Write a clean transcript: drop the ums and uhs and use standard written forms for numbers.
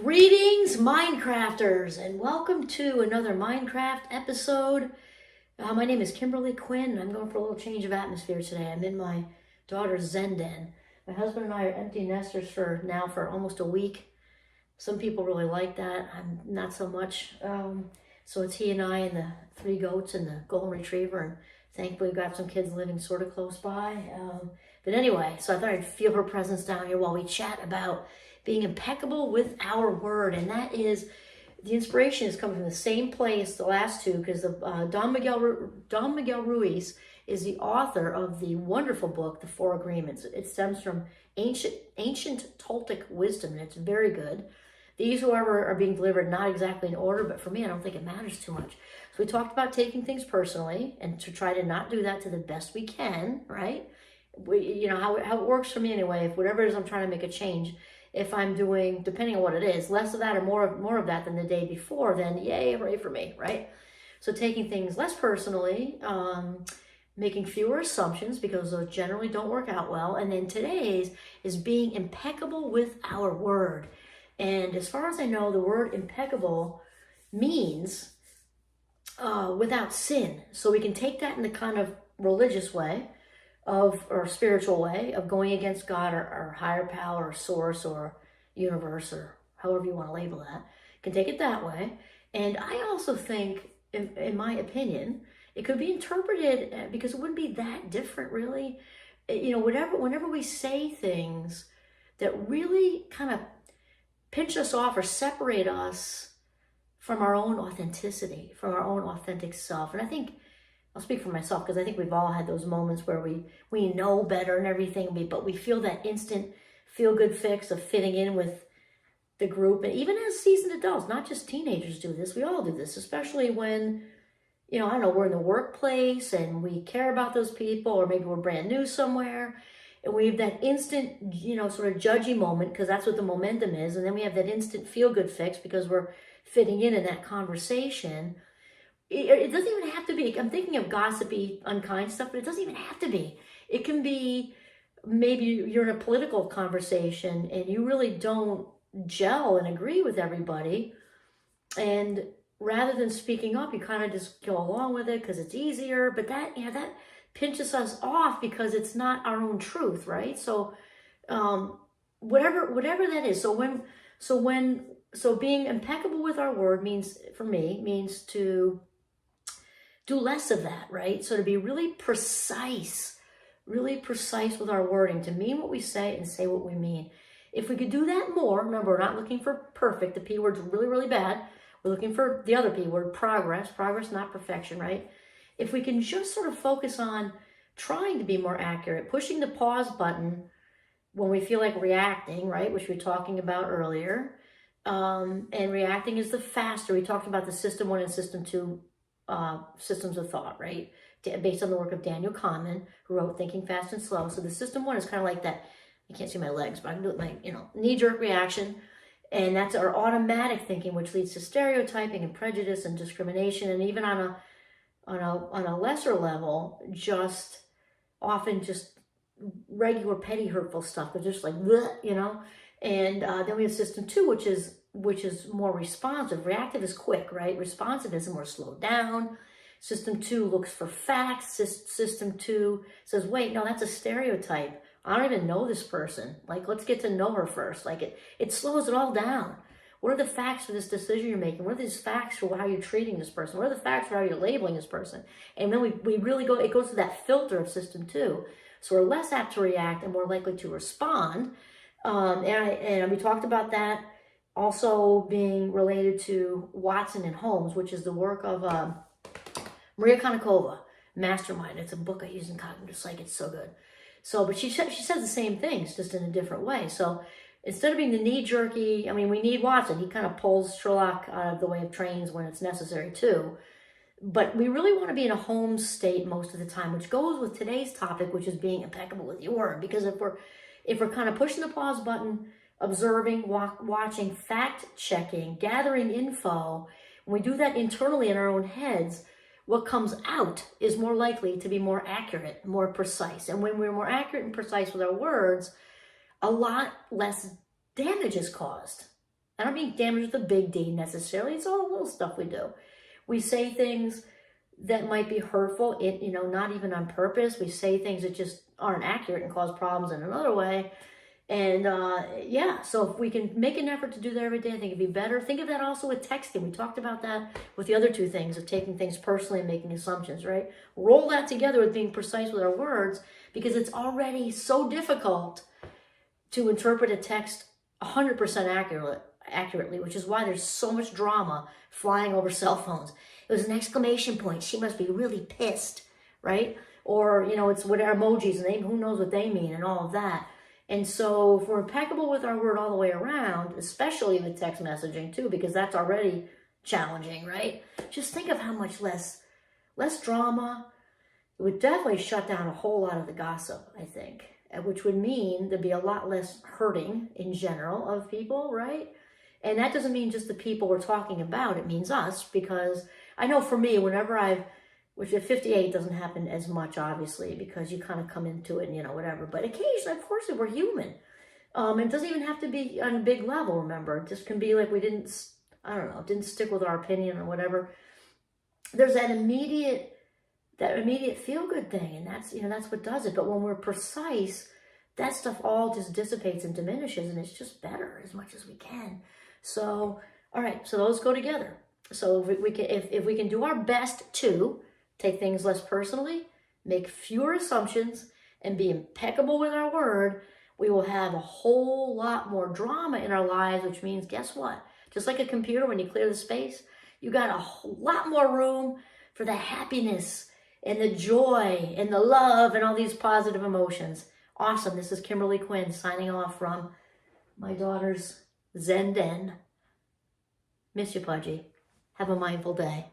Greetings, Minecrafters, and welcome to another Minecraft episode. My name is Kimberly Quinn, and I'm going for a little change of atmosphere today. I'm in my daughter's Zen den. My husband and I are empty nesters for almost a week. Some people really like that. I'm not so much. So it's he and I and the 3 goats and the golden retriever, and thankfully we've got some kids living sort of close by. But anyway, so I thought I'd feel her presence down here while we chat about being impeccable with our word. And that is, the inspiration is coming from the same place, the last two, because Don Miguel Ruiz is the author of the wonderful book, The 4 Agreements. It stems from ancient Toltec wisdom, and it's very good. These, however, are being delivered not exactly in order, but for me, I don't think it matters too much. So we talked about taking things personally and to try to not do that to the best we can, right? How it works for me anyway, if whatever it is I'm trying to make a change, if I'm doing, depending on what it is, less of that or more of that than the day before, then yay, hooray for me, right? So taking things less personally, making fewer assumptions because those generally don't work out well. And then today's is being impeccable with our word. And as far as I know, the word impeccable means without sin. So we can take that in the kind of religious way or spiritual way of going against God or higher power or source or universe or however you want to label that. Can take it that way. And I also think, in my opinion, it could be interpreted because it wouldn't be that different really. Whenever we say things that really kind of pinch us off or separate us from our own authenticity, from our own authentic self. And I think, I'll speak for myself because I think we've all had those moments where we know better and everything, but we feel that instant feel-good fix of fitting in with the group. And even as seasoned adults, not just teenagers do this, we all do this, especially when, I don't know, we're in the workplace and we care about those people, or maybe we're brand new somewhere and we have that instant, sort of judgy moment because that's what the momentum is. And then we have that instant feel-good fix because we're fitting in that conversation. It doesn't even have to be, I'm thinking of gossipy, unkind stuff, but it doesn't even have to be. It can be, maybe you're in a political conversation and you really don't gel and agree with everybody. And rather than speaking up, you kind of just go along with it because it's easier. But that pinches us off because it's not our own truth, right? So whatever that is. So being impeccable with our word means to do less of that, right? So to be really precise with our wording, to mean what we say and say what we mean. If we could do that more, remember, we're not looking for perfect. The P word's really, really bad. We're looking for the other P word, progress, not perfection, right? If we can just sort of focus on trying to be more accurate, pushing the pause button when we feel like reacting, right, which we were talking about earlier, and reacting is the faster. We talked about the System 1 and System 2 systems of thought, right? Based on the work of Daniel Kahneman, who wrote Thinking Fast and Slow. So the System 1 is kind of like that. You can't see my legs, but I can do it like, knee-jerk reaction. And that's our automatic thinking, which leads to stereotyping and prejudice and discrimination. And even on a lesser level, just regular petty hurtful stuff. They're just like, bleh, And then we have System 2, which is more responsive. Reactive is quick, right? Responsive is more slowed down. System 2 looks for facts. System 2 says, wait, no, that's a stereotype. I don't even know this person. Like, let's get to know her first. Like, it slows it all down. What are the facts for this decision you're making? What are these facts for how you're treating this person? What are the facts for how you're labeling this person? And then we really it goes to that filter of System 2. So we're less apt to react and more likely to respond. And we talked about that also being related to Watson and Holmes, which is the work of Maria Konnikova, Mastermind. It's a book I use in cognitive psych. It's so good. But she says the same things, just in a different way. So instead of being the knee-jerky, we need Watson. He kind of pulls Sherlock out of the way of trains when it's necessary too. But we really want to be in a Holmes state most of the time, which goes with today's topic, which is being impeccable with your word. Because if we're kind of pushing the pause button, observing, watching, fact-checking, gathering info, when we do that internally in our own heads, what comes out is more likely to be more accurate, more precise. And when we're more accurate and precise with our words, a lot less damage is caused. I don't mean damage with a big D necessarily. It's all the little stuff we do. We say things that might be hurtful, not even on purpose. We say things that just aren't accurate and cause problems in another way. And yeah, so if we can make an effort to do that every day, I think it'd be better. Think of that also with texting. We talked about that with the other two things of taking things personally and making assumptions, right? Roll that together with being precise with our words, because it's already so difficult to interpret a text 100% accurately, which is why there's so much drama flying over cell phones. It was an exclamation point. She must be really pissed, right? Or, it's whatever emojis, and who knows what they mean and all of that. And so if we're impeccable with our word all the way around, especially with text messaging too, because that's already challenging, right? Just think of how much less drama. It would definitely shut down a whole lot of the gossip, I think, which would mean there'd be a lot less hurting in general of people, right? And that doesn't mean just the people we're talking about. It means us, because I know for me, which at 58 doesn't happen as much, obviously, because you kind of come into it and, whatever. But occasionally, of course, we're human. It doesn't even have to be on a big level, remember. It just can be like we didn't stick with our opinion or whatever. There's that immediate feel-good thing, and that's what does it. But when we're precise, that stuff all just dissipates and diminishes, and it's just better as much as we can. So, all right, so those go together. So if we can do our best to take things less personally, make fewer assumptions, and be impeccable with our word, we will have a whole lot more drama in our lives, which means, guess what? Just like a computer, when you clear the space, you got a whole lot more room for the happiness and the joy and the love and all these positive emotions. Awesome. This is Kimberly Quinn signing off from my daughter's Zen Den. Miss you, Pudgy. Have a mindful day.